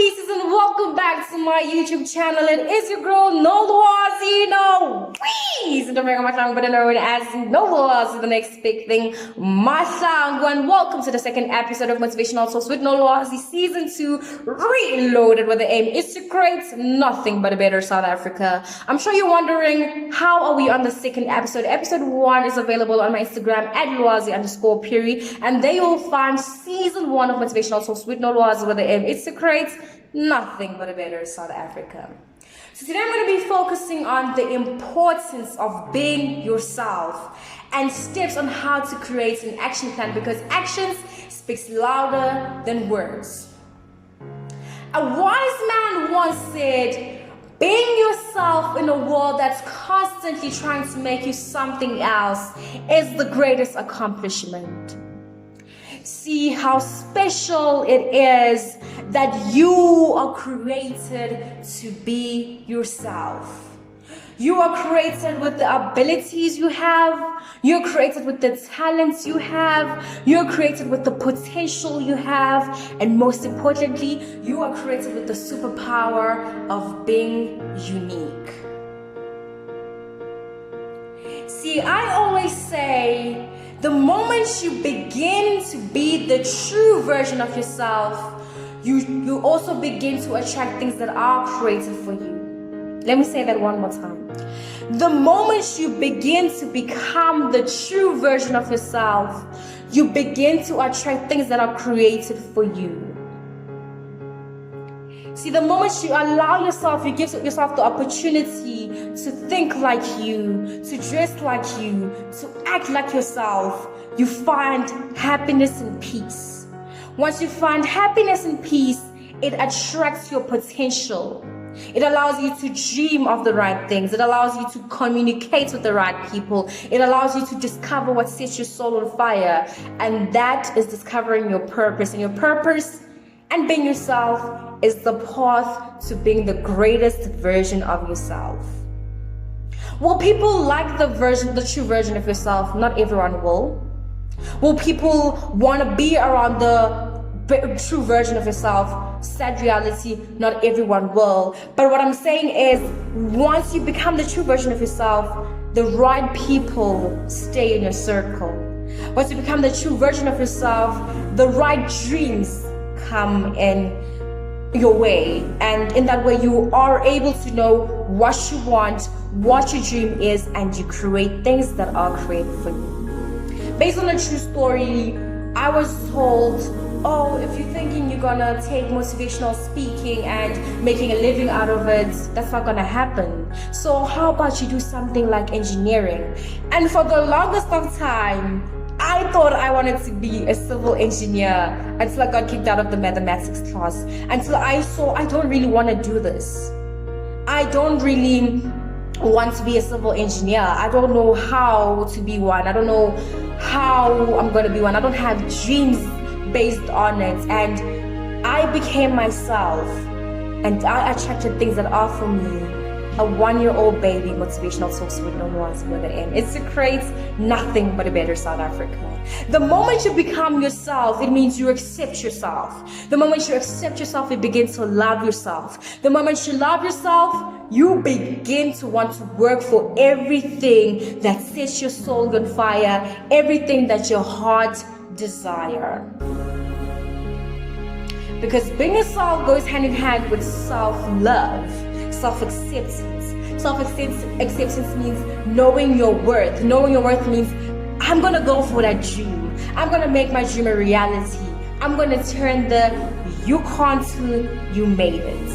pieces, and welcome back to my YouTube channel. It is your girl Nolwazi, no please, and Mashango, but known as Nolwazi, the next big thing, Mashango, and welcome to the second episode of Motivational Talks with Nolwazi Season 2, reloaded, where the aim is to create nothing but a better South Africa. I'm sure you're wondering, how are we on the second episode? Episode 1 is available on my Instagram at Lwazi_Piri, and there you'll find Season 1 of Motivational Talks with Nolwazi, where the aim is to create nothing but a better South Africa. So today I'm going to be focusing on the importance of being yourself and steps on how to create an action plan, because actions speaks louder than words. A wise man once said, being yourself in a world that's constantly trying to make you something else is the greatest accomplishment. See how special it is that you are created to be yourself. You are created with the abilities you have. You're created with the talents you have. You're created with the potential you have. And most importantly, you are created with the superpower of being unique. See, I always say, the moment you begin to be the true version of yourself, you also begin to attract things that are created for you. Let me say that one more time. The moment you begin to become the true version of yourself, you begin to attract things that are created for you. See, the moment you allow yourself, you give yourself the opportunity to think like you, to dress like you, to act like yourself, you find happiness and peace. Once you find happiness and peace, it attracts your potential. It allows you to dream of the right things. It allows you to communicate with the right people. It allows you to discover what sets your soul on fire. And that is discovering your purpose. And your purpose and being yourself is the path to being the greatest version of yourself. Will people like the true version of yourself? Not everyone will. Will people want to be around the true version of yourself? Sad reality, not everyone will. But what I'm saying is, once you become the true version of yourself, the right people stay in your circle. Once you become the true version of yourself, the right dreams come in your way, and in that way you are able to know what you want, what your dream is, and you create things that are created for you. Based on a true story, I was told, oh, if you're thinking you're gonna take motivational speaking and making a living out of it, that's not gonna happen. So how about you do something like engineering? And for the longest of time, I thought I wanted to be a civil engineer until I got kicked out of the mathematics class. Until I saw I don't really want to do this. I don't really want to be a civil engineer. I don't know how to be one. I don't know how I'm going to be one. I don't have dreams based on it. And I became myself. And I attracted things that are for me. A 1-year-old baby, motivational talks with Nolwazi, where the aim is to create nothing but a better South Africa. The moment you become yourself, it means you accept yourself. The moment you accept yourself, you begin to love yourself. The moment you love yourself, you begin to want to work for everything that sets your soul on fire, everything that your heart desires. Because being yourself goes hand in hand with self-love. Self-acceptance. Self-acceptance means knowing your worth. Knowing your worth means, I'm going to go for that dream. I'm going to make my dream a reality. I'm going to turn the you can't to you made it.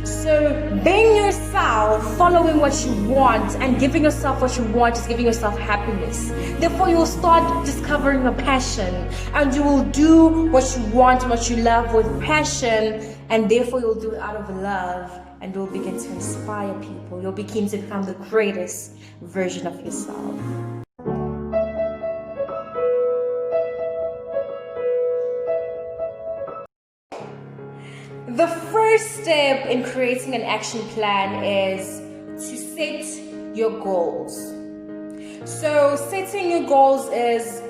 So being yourself, following what you want, and giving yourself what you want is giving yourself happiness. Therefore, you will start discovering a passion, and you will do what you want and what you love with passion, and therefore you'll do it out of love, and you'll begin to inspire people. You'll begin to become the greatest version of yourself. The first step in creating an action plan is to set your goals. So setting your goals is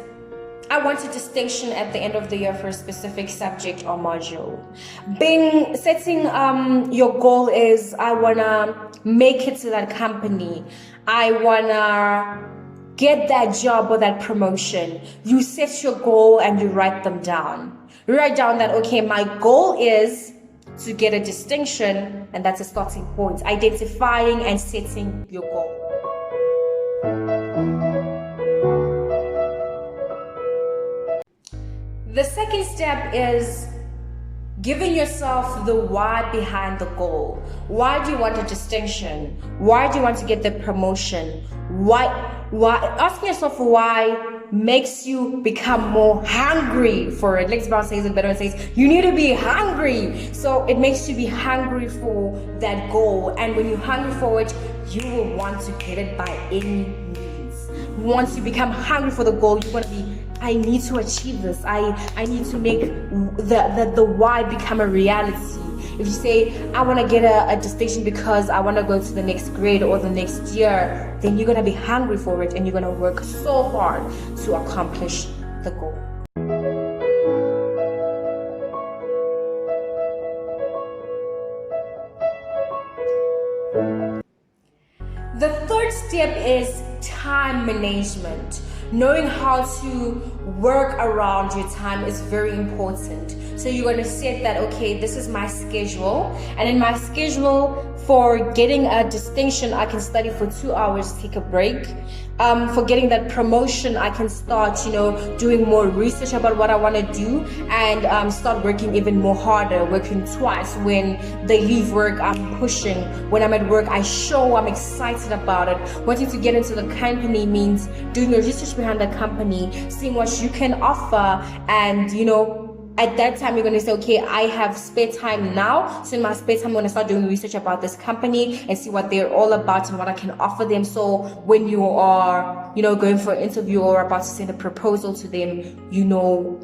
I want a distinction at the end of the year for a specific subject or module. Setting your goal is, I wanna make it to that company. I wanna get that job or that promotion. You set your goal and you write them down. You write down that, okay, my goal is to get a distinction, and that's a starting point. Identifying and setting your goal. The second step is giving yourself the why behind the goal. Why do you want a distinction? Why do you want to get the promotion? Why? Asking yourself why makes you become more hungry for it. Lex Brown says it better and says, you need to be hungry. So it makes you be hungry for that goal. And when you're hungry for it, you will want to get it by any means. Once you become hungry for the goal, you want to be, I need to achieve this. I need to make the why become a reality. If you say, I want to get a distinction because I want to go to the next grade or the next year, then you're going to be hungry for it and you're going to work so hard to accomplish the goal. The third step is time management. Knowing how to work around your time is very important. So you're going to set that, okay, this is my schedule. And in my schedule for getting a distinction, I can study for 2 hours, take a break. For getting that promotion, I can start, doing more research about what I want to do and start working even more harder, working twice. When they leave work, I'm pushing. When I'm at work, I'm excited about it. Wanting to get into the company means doing your research behind the company, seeing what you can offer, and at that time you're going to say, okay, I have spare time now, so in my spare time I'm going to start doing research about this company and see what they're all about and what I can offer them. So when you are going for an interview or about to send a proposal to them,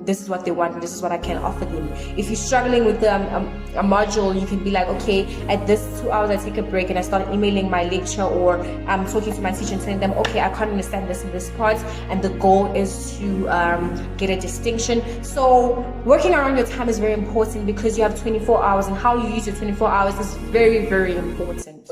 this is what they want and this is what I can offer them. If you're struggling with a module, you can be like, okay, at this 2 hours I take a break and I start emailing my lecturer or I'm talking to my teacher and telling them, okay, I can't understand this in this part, and the goal is to get a distinction. So working around your time is very important because you have 24 hours, and how you use your 24 hours is very, very important.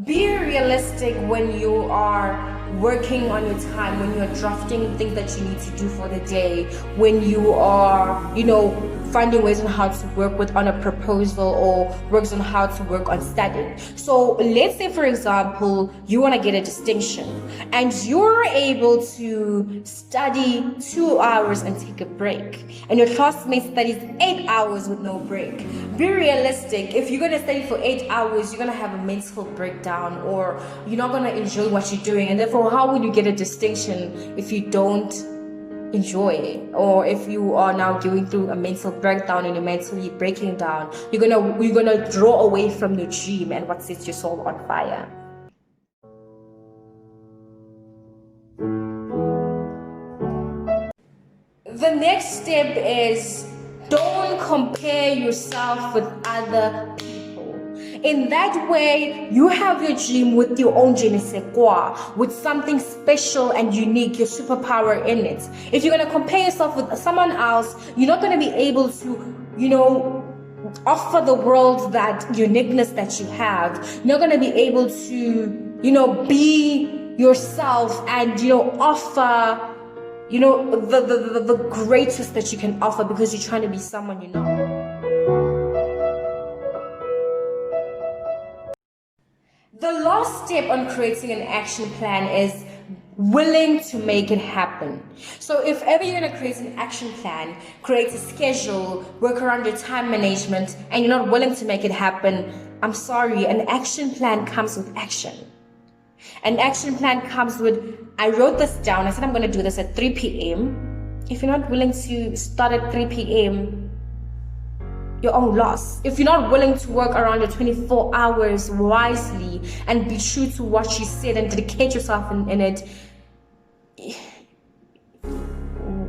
Be realistic when you are working on your time, when you're drafting things that you need to do for the day, when you are, finding ways on how to work on a proposal or works on how to work on studying. So let's say, for example, you want to get a distinction and you're able to study 2 hours and take a break, and your classmate studies 8 hours with no break. Be realistic. If you're going to study for 8 hours, you're going to have a mental breakdown, or you're not going to enjoy what you're doing, and therefore how will you get a distinction if you don't enjoy it? Or if you are now going through a mental breakdown and you're mentally breaking down, you're gonna draw away from your dream and what sets your soul on fire. The next step is, don't compare yourself with other people. In that way, you have your dream with your own je ne sais quoi, with something special and unique, your superpower in it. If you're going to compare yourself with someone else, you're not going to be able to, offer the world that uniqueness that you have. You're not going to be able to, be yourself and, offer, the greatest that you can offer, because you're trying to be someone you know. The last step on creating an action plan is willing to make it happen. So if ever you're going to create an action plan, create a schedule, work around your time management, and you're not willing to make it happen, I'm sorry, an action plan comes with action. An action plan comes with, I wrote this down, I said I'm going to do this at 3 p.m. If you're not willing to start at 3 p.m., your own loss. If you're not willing to work around your 24 hours wisely and be true to what you said and dedicate yourself in it,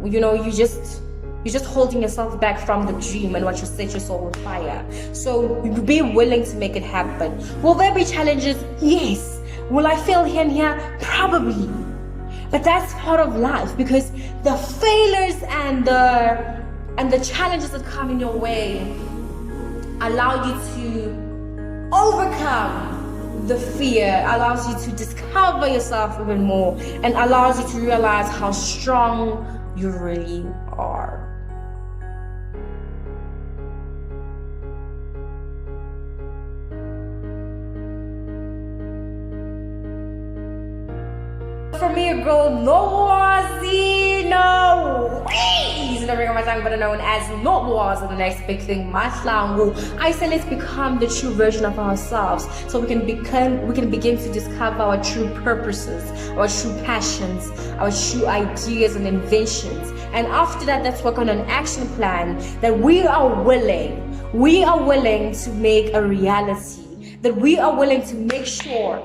you just You're just holding yourself back from the dream and what you set your soul on fire. So be willing to make it happen. Will there be challenges? Yes. Will I fail here and here? Probably. But that's part of life, because the failures and the challenges that come in your way allow you to overcome the fear, allows you to discover yourself even more, and allows you to realize how strong you really are. For me, a girl, no ways, never got my tongue, but known as not was the next big thing. I say let's become the true version of ourselves, so we can begin to discover our true purposes, our true passions, our true ideas and inventions. And after that, let's work on an action plan that we are willing to make a reality, that we are willing to make sure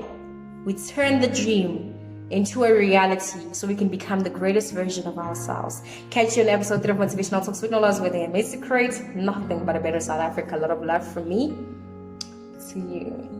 we turn the dream into a reality, so we can become the greatest version of ourselves. Catch you in episode 3 of Motivational Talks with Nolas, where they aim to create nothing but a better South Africa. A lot of love from me to you.